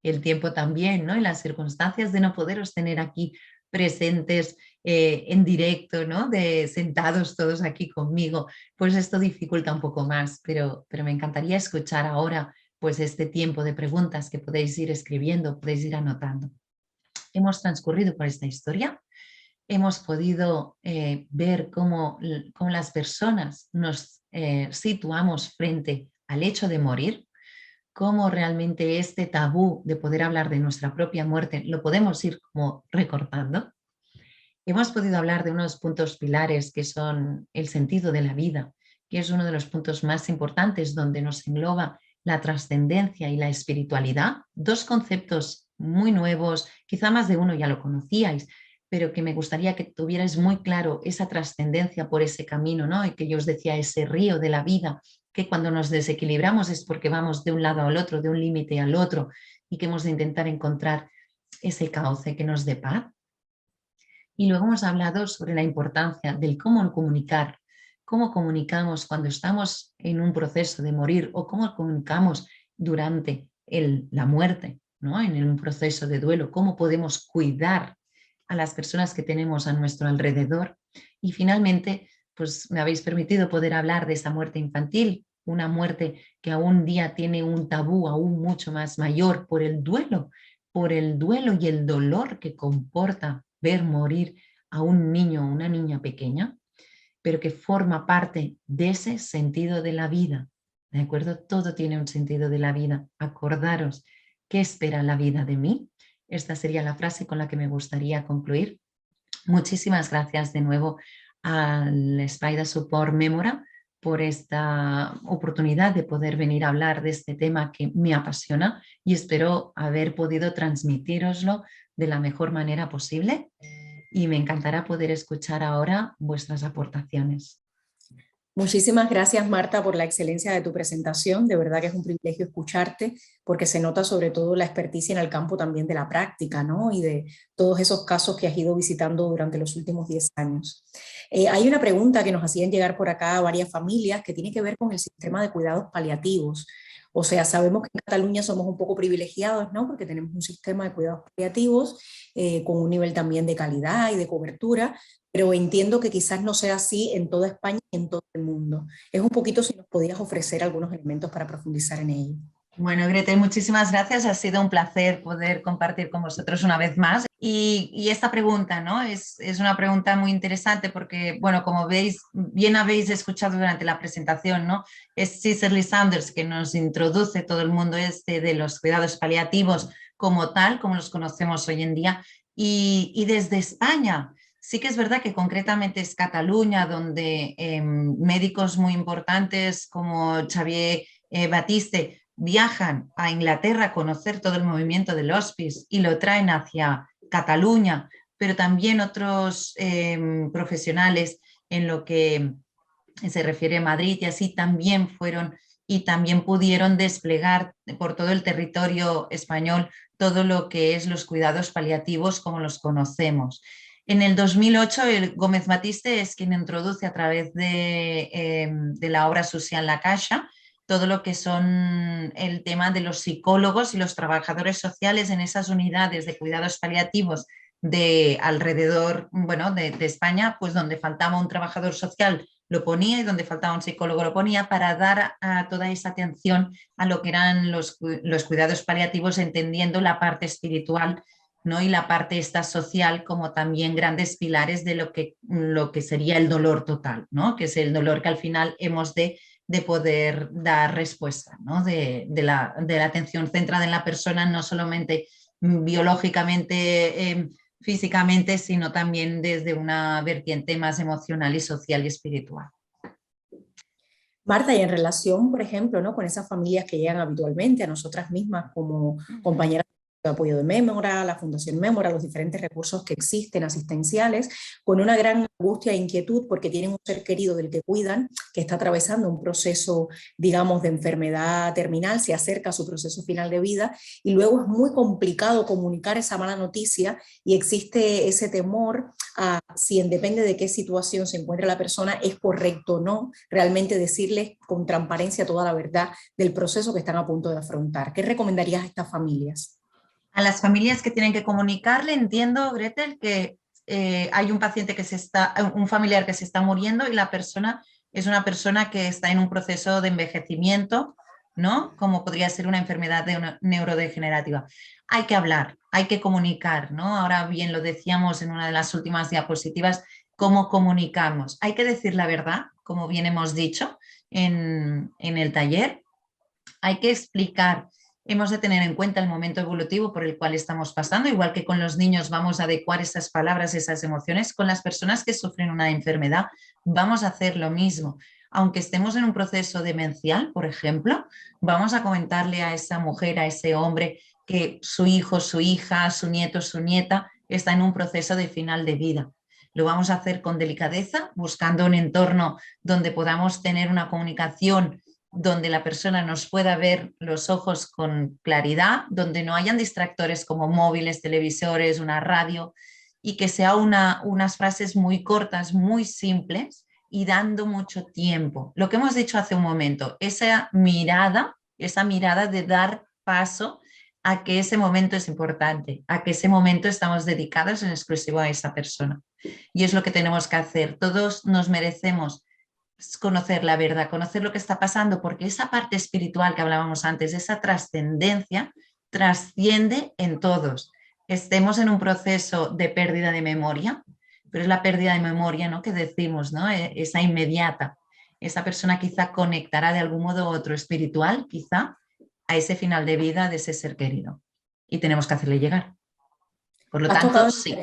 el tiempo también, ¿no?, y las circunstancias de no poderos tener aquí presentes en directo, ¿no?, sentados todos aquí conmigo, pues esto dificulta un poco más, pero me encantaría escuchar ahora pues este tiempo de preguntas que podéis ir escribiendo, podéis ir anotando. Hemos transcurrido por esta historia, hemos podido ver cómo las personas nos situamos frente al hecho de morir, cómo realmente este tabú de poder hablar de nuestra propia muerte lo podemos ir como recortando. Hemos podido hablar de unos puntos pilares que son el sentido de la vida, que es uno de los puntos más importantes donde nos engloba la trascendencia y la espiritualidad, dos conceptos muy nuevos, quizá más de uno ya lo conocíais, pero que me gustaría que tuvierais muy claro esa trascendencia por ese camino, ¿no? Y que yo os decía, ese río de la vida, que cuando nos desequilibramos es porque vamos de un lado al otro, de un límite al otro, y que hemos de intentar encontrar ese cauce que nos dé paz. Y luego hemos hablado sobre la importancia del cómo comunicar, cómo comunicamos cuando estamos en un proceso de morir o cómo comunicamos durante la muerte, ¿no?, en un proceso de duelo, cómo podemos cuidar a las personas que tenemos a nuestro alrededor. Y finalmente, pues me habéis permitido poder hablar de esa muerte infantil, una muerte que aún día tiene un tabú aún mucho más mayor por el duelo y el dolor que comporta ver morir a un niño o una niña pequeña, pero que forma parte de ese sentido de la vida. ¿De acuerdo? Todo tiene un sentido de la vida. Acordaros, ¿qué espera la vida de mí? Esta sería la frase con la que me gustaría concluir. Muchísimas gracias de nuevo al Spider Support Memora por esta oportunidad de poder venir a hablar de este tema que me apasiona y espero haber podido transmitíroslo de la mejor manera posible. y me encantará poder escuchar ahora vuestras aportaciones. Muchísimas gracias, Marta, por la excelencia de tu presentación. De verdad que es un privilegio escucharte porque se nota sobre todo la experticia en el campo también de la práctica, ¿no? Y de todos esos casos que has ido visitando durante los últimos 10 años. Hay una pregunta que nos hacían llegar por acá a varias familias que tiene que ver con el sistema de cuidados paliativos. O sea, sabemos que en Cataluña somos un poco privilegiados, ¿no? Porque tenemos un sistema de cuidados paliativos con un nivel también de calidad y de cobertura, pero entiendo que quizás no sea así en toda España y en todo el mundo. Es un poquito si nos podías ofrecer algunos elementos para profundizar en ello. Bueno, Grete, muchísimas gracias. Ha sido un placer poder compartir con vosotros una vez más. Y esta pregunta, ¿no? Es una pregunta muy interesante porque, bueno, como veis, bien habéis escuchado durante la presentación, ¿no? Es Cicely Saunders que nos introduce todo el mundo de los cuidados paliativos como tal, como los conocemos hoy en día. Y desde España, sí que es verdad que concretamente es Cataluña, donde médicos muy importantes como Xavier Batiste viajan a Inglaterra a conocer todo el movimiento del hospice y lo traen hacia Cataluña, pero también otros profesionales en lo que se refiere a Madrid y así también fueron y también pudieron desplegar por todo el territorio español todo lo que es los cuidados paliativos como los conocemos. En el 2008, el Gómez Batiste es quien introduce a través de la obra Social La Caixa todo lo que son el tema de los psicólogos y los trabajadores sociales en esas unidades de cuidados paliativos de alrededor, bueno, de España, pues donde faltaba un trabajador social lo ponía y donde faltaba un psicólogo lo ponía para dar a toda esa atención a lo que eran los cuidados paliativos, entendiendo la parte espiritual, ¿no? Y la parte esta social como también grandes pilares de lo que sería el dolor total, ¿no? Que es el dolor que al final hemos de poder dar respuesta, ¿no? de la atención centrada en la persona, no solamente biológicamente, físicamente, sino también desde una vertiente más emocional y social y espiritual. Marta, y en relación, por ejemplo, ¿no? con esas familias que llegan habitualmente a nosotras mismas como compañeras de apoyo de Mémora, la Fundación Mémora, los diferentes recursos que existen asistenciales, con una gran angustia e inquietud porque tienen un ser querido del que cuidan, que está atravesando un proceso, digamos, de enfermedad terminal, se acerca a su proceso final de vida, y luego es muy complicado comunicar esa mala noticia y existe ese temor a si depende de qué situación se encuentra la persona, es correcto o no realmente decirles con transparencia toda la verdad del proceso que están a punto de afrontar. ¿Qué recomendarías a estas familias? A las familias que tienen que comunicarle, entiendo, Gretel, que hay un paciente un familiar que se está muriendo y la persona es una persona que está en un proceso de envejecimiento, ¿no? Como podría ser una enfermedad neurodegenerativa. Hay que hablar, hay que comunicar, ¿no? Ahora bien, lo decíamos en una de las últimas diapositivas, cómo comunicamos. Hay que decir la verdad, como bien hemos dicho en el taller. Hay que explicar. Hemos de tener en cuenta el momento evolutivo por el cual estamos pasando, igual que con los niños vamos a adecuar esas palabras, esas emociones, con las personas que sufren una enfermedad vamos a hacer lo mismo. Aunque estemos en un proceso demencial, por ejemplo, vamos a comentarle a esa mujer, a ese hombre, que su hijo, su hija, su nieto, su nieta está en un proceso de final de vida. Lo vamos a hacer con delicadeza, buscando un entorno donde podamos tener una comunicación donde la persona nos pueda ver los ojos con claridad, donde no hayan distractores como móviles, televisores, una radio, y que sea unas frases muy cortas, muy simples y dando mucho tiempo. Lo que hemos dicho hace un momento, esa mirada de dar paso a que ese momento es importante, a que ese momento estamos dedicados en exclusivo a esa persona. Y es lo que tenemos que hacer. Todos nos merecemos conocer la verdad, conocer lo que está pasando, porque esa parte espiritual que hablábamos antes, esa trascendencia, trasciende en todos. Estemos en un proceso de pérdida de memoria, pero es la pérdida de memoria, ¿no? Que decimos, ¿no? Esa inmediata. Esa persona quizá conectará de algún modo u otro espiritual, quizá, a ese final de vida de ese ser querido. Y tenemos que hacerle llegar. Por lo tanto, sí.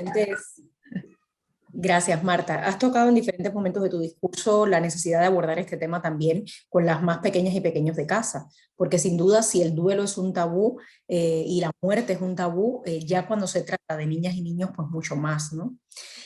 Gracias, Marta. Has tocado en diferentes momentos de tu discurso la necesidad de abordar este tema también con las más pequeñas y pequeños de casa, porque sin duda si el duelo es un tabú y la muerte es un tabú, ya cuando se trata de niñas y niños, pues mucho más, ¿no?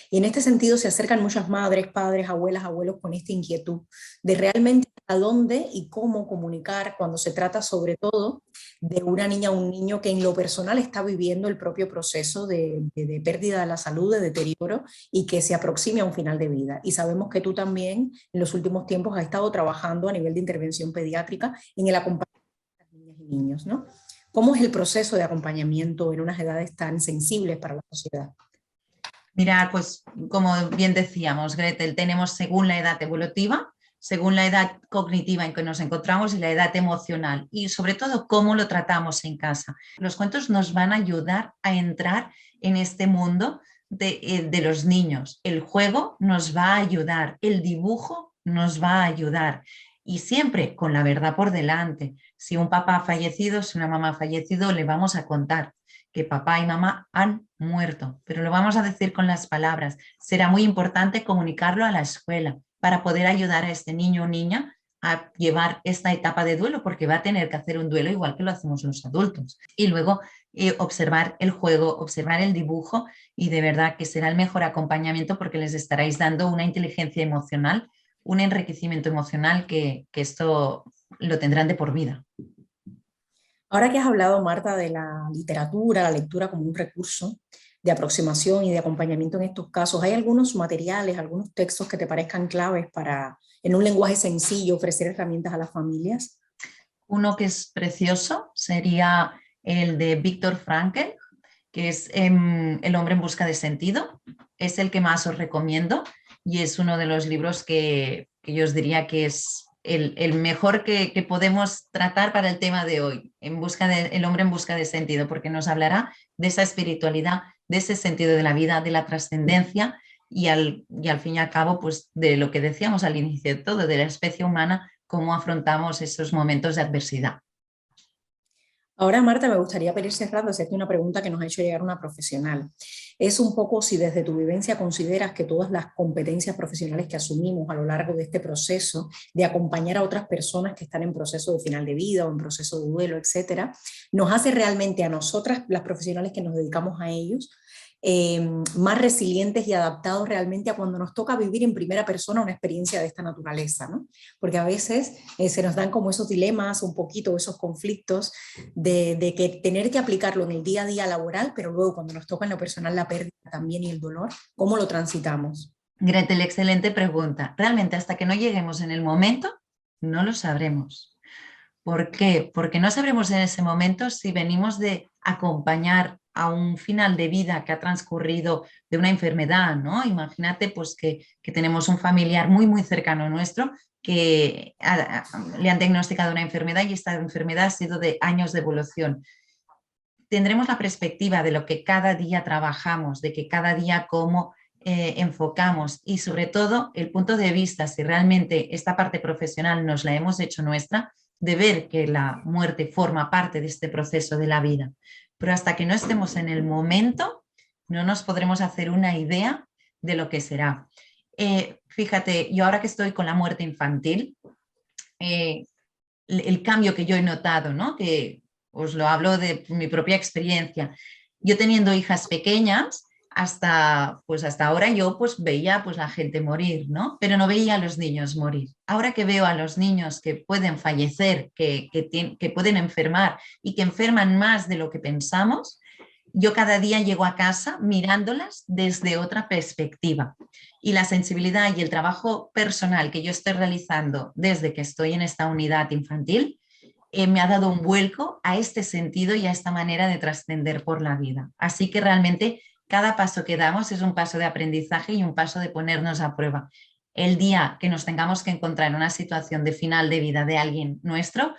Y en este sentido se acercan muchas madres, padres, abuelas, abuelos con esta inquietud de realmente a dónde y cómo comunicar cuando se trata sobre todo de una niña o un niño que en lo personal está viviendo el propio proceso de pérdida de la salud, de deterioro y que se aproxime a un final de vida. Y sabemos que tú también en los últimos tiempos has estado trabajando a nivel de intervención pediátrica en el acompañamiento de las niñas y niños, ¿no? ¿Cómo es el proceso de acompañamiento en unas edades tan sensibles para la sociedad? Mira, pues como bien decíamos, Gretel, tenemos según la edad evolutiva, según la edad cognitiva en que nos encontramos y la edad emocional y sobre todo cómo lo tratamos en casa. Los cuentos nos van a ayudar a entrar en este mundo de los niños. El juego nos va a ayudar, el dibujo nos va a ayudar y siempre con la verdad por delante. Si un papá ha fallecido, si una mamá ha fallecido, le vamos a contar que papá y mamá han muerto, pero lo vamos a decir con las palabras. Será muy importante comunicarlo a la escuela para poder ayudar a este niño o niña a llevar esta etapa de duelo, porque va a tener que hacer un duelo igual que lo hacemos los adultos. Y luego observar el juego, observar el dibujo y de verdad que será el mejor acompañamiento porque les estaréis dando una inteligencia emocional, un enriquecimiento emocional que esto lo tendrán de por vida. Ahora que has hablado, Marta, de la literatura, la lectura como un recurso de aproximación y de acompañamiento en estos casos, ¿hay algunos materiales, algunos textos que te parezcan claves para, en un lenguaje sencillo, ofrecer herramientas a las familias? Uno que es precioso sería el de Viktor Frankl, que es El hombre en busca de sentido. Es el que más os recomiendo y es uno de los libros que yo os diría que es el mejor que podemos tratar para el tema de hoy, El hombre en busca de sentido, porque nos hablará de esa espiritualidad, de ese sentido de la vida, de la trascendencia y al fin y al cabo, pues de lo que decíamos al inicio de todo, de la especie humana, cómo afrontamos esos momentos de adversidad. Ahora, Marta, me gustaría pedir cerrando, hacerte una pregunta que nos ha hecho llegar una profesional. Es un poco si desde tu vivencia consideras que todas las competencias profesionales que asumimos a lo largo de este proceso de acompañar a otras personas que están en proceso de final de vida o en proceso de duelo, etcétera, nos hace realmente a nosotras, las profesionales que nos dedicamos a ellos, más resilientes y adaptados realmente a cuando nos toca vivir en primera persona una experiencia de esta naturaleza, ¿no? Porque a veces se nos dan como esos dilemas, un poquito esos conflictos de que tener que aplicarlo en el día a día laboral, pero luego cuando nos toca en lo personal la pérdida también y el dolor, ¿cómo lo transitamos? Gretel, excelente pregunta. Realmente hasta que no lleguemos en el momento, no lo sabremos. ¿Por qué? Porque no sabremos en ese momento si venimos de acompañar a un final de vida que ha transcurrido de una enfermedad, ¿no? Imagínate pues que tenemos un familiar muy, muy cercano nuestro que le han diagnosticado una enfermedad y esta enfermedad ha sido de años de evolución. Tendremos la perspectiva de lo que cada día trabajamos, de que cada día cómo enfocamos y sobre todo el punto de vista, si realmente esta parte profesional nos la hemos hecho nuestra, de ver que la muerte forma parte de este proceso de la vida. Pero hasta que no estemos en el momento, no nos podremos hacer una idea de lo que será. Fíjate, yo ahora que estoy con la muerte infantil, el cambio que yo he notado, ¿no? Que os lo hablo de mi propia experiencia. Yo teniendo hijas pequeñas, hasta ahora yo pues veía pues la gente morir, ¿no? Pero no veía a los niños morir. Ahora que veo a los niños que pueden fallecer, que pueden enfermar y que enferman más de lo que pensamos, yo cada día llego a casa mirándolas desde otra perspectiva. Y la sensibilidad y el trabajo personal que yo estoy realizando desde que estoy en esta unidad infantil me ha dado un vuelco a este sentido y a esta manera de trascender por la vida. Así que realmente cada paso que damos es un paso de aprendizaje y un paso de ponernos a prueba. El día que nos tengamos que encontrar en una situación de final de vida de alguien nuestro,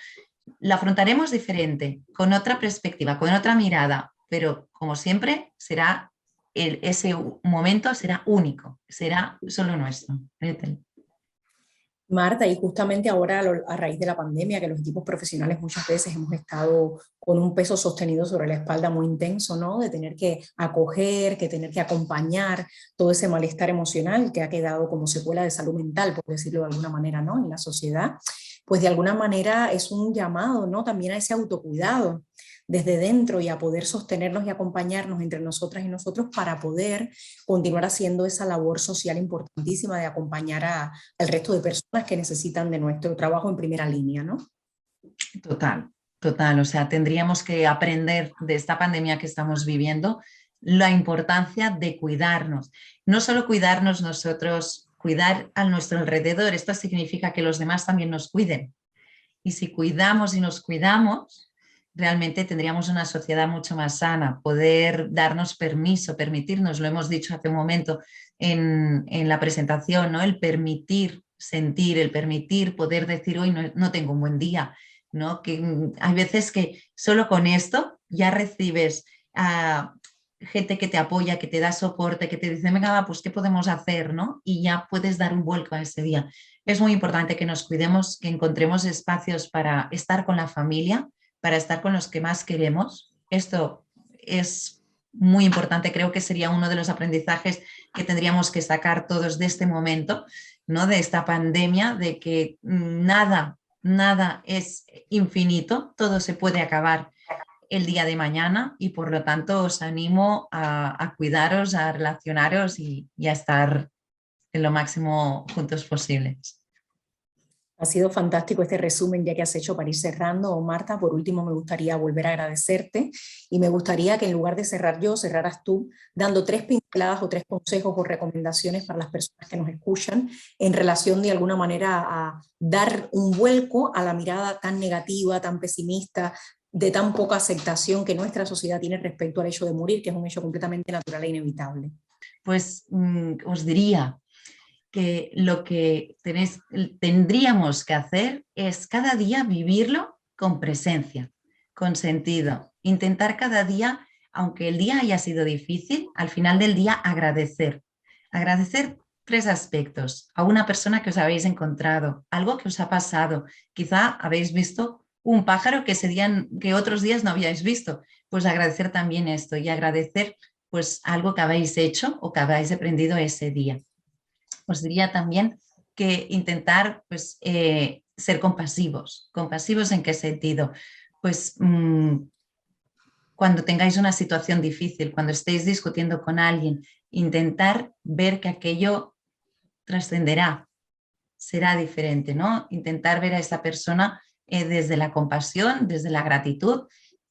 la afrontaremos diferente, con otra perspectiva, con otra mirada, pero como siempre será ese momento será único, será solo nuestro. Marta, y justamente ahora a raíz de la pandemia, que los equipos profesionales muchas veces hemos estado con un peso sostenido sobre la espalda muy intenso, ¿no? De tener que acoger, que tener que acompañar todo ese malestar emocional que ha quedado como secuela de salud mental, por decirlo de alguna manera, ¿no? En la sociedad, pues de alguna manera es un llamado, ¿no? También a ese autocuidado desde dentro y a poder sostenernos y acompañarnos entre nosotras y nosotros para poder continuar haciendo esa labor social importantísima de acompañar al resto de personas que necesitan de nuestro trabajo en primera línea, ¿no? Total, total. O sea, tendríamos que aprender de esta pandemia que estamos viviendo la importancia de cuidarnos. No solo cuidarnos nosotros, cuidar a nuestro alrededor. Esto significa que los demás también nos cuiden. Y si cuidamos y nos cuidamos, realmente tendríamos una sociedad mucho más sana, poder darnos permiso, permitirnos, lo hemos dicho hace un momento en la presentación, ¿no? El permitir sentir, el permitir poder decir hoy no tengo un buen día, ¿no? Que hay veces que solo con esto ya recibes gente que te apoya, que te da soporte, que te dice, venga, va, pues ¿qué podemos hacer? ¿No? Y ya puedes dar un vuelco a ese día. Es muy importante que nos cuidemos, que encontremos espacios para estar con la familia, para estar con los que más queremos. Esto es muy importante, creo que sería uno de los aprendizajes que tendríamos que sacar todos de este momento, ¿no? De esta pandemia, de que nada es infinito, todo se puede acabar el día de mañana y por lo tanto os animo a cuidaros, a relacionaros y a estar en lo máximo juntos posibles. Ha sido fantástico este resumen ya que has hecho para ir cerrando. Marta, por último me gustaría volver a agradecerte y me gustaría que en lugar de cerrar yo, cerraras tú dando 3 pinceladas o 3 consejos o recomendaciones para las personas que nos escuchan en relación de alguna manera a dar un vuelco a la mirada tan negativa, tan pesimista, de tan poca aceptación que nuestra sociedad tiene respecto al hecho de morir, que es un hecho completamente natural e inevitable. Pues os diría que lo que tendríamos que hacer es cada día vivirlo con presencia, con sentido. Intentar cada día, aunque el día haya sido difícil, al final del día agradecer. Agradecer 3 aspectos. A una persona que os habéis encontrado, algo que os ha pasado. Quizá habéis visto un pájaro que otros días no habíais visto. Pues agradecer también esto y agradecer pues algo que habéis hecho o que habéis aprendido ese día. Os diría también que intentar pues, ser compasivos. ¿Compasivos en qué sentido? Pues cuando tengáis una situación difícil, cuando estéis discutiendo con alguien, intentar ver que aquello trascenderá, será diferente, ¿no? Intentar ver a esa persona desde la compasión, desde la gratitud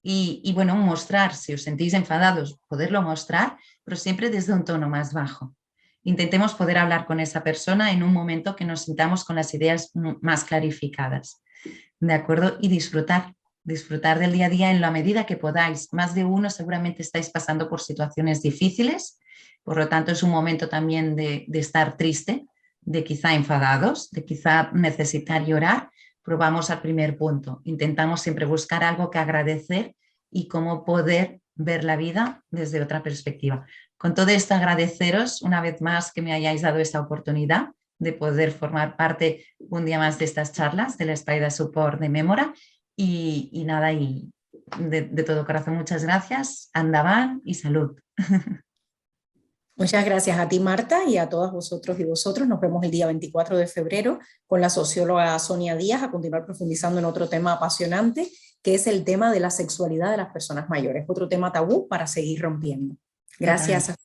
y bueno, mostrar, si os sentís enfadados, poderlo mostrar, pero siempre desde un tono más bajo. Intentemos poder hablar con esa persona en un momento que nos sintamos con las ideas más clarificadas, ¿de acuerdo? Y disfrutar del día a día en la medida que podáis. Más de uno seguramente estáis pasando por situaciones difíciles, por lo tanto es un momento también de estar triste, de quizá enfadados, de quizá necesitar llorar, pero vamos al primer punto. Intentamos siempre buscar algo que agradecer y cómo poder ver la vida desde otra perspectiva. Con todo esto, agradeceros una vez más que me hayáis dado esta oportunidad de poder formar parte un día más de estas charlas del Spider Support de Mémora y nada, y de todo corazón muchas gracias, andaban y salud. Muchas gracias a ti, Marta, y a todas vosotros y vosotros. Nos vemos el día 24 de febrero con la socióloga Sonia Díaz a continuar profundizando en otro tema apasionante, que es el tema de la sexualidad de las personas mayores. Otro tema tabú para seguir rompiendo. Gracias.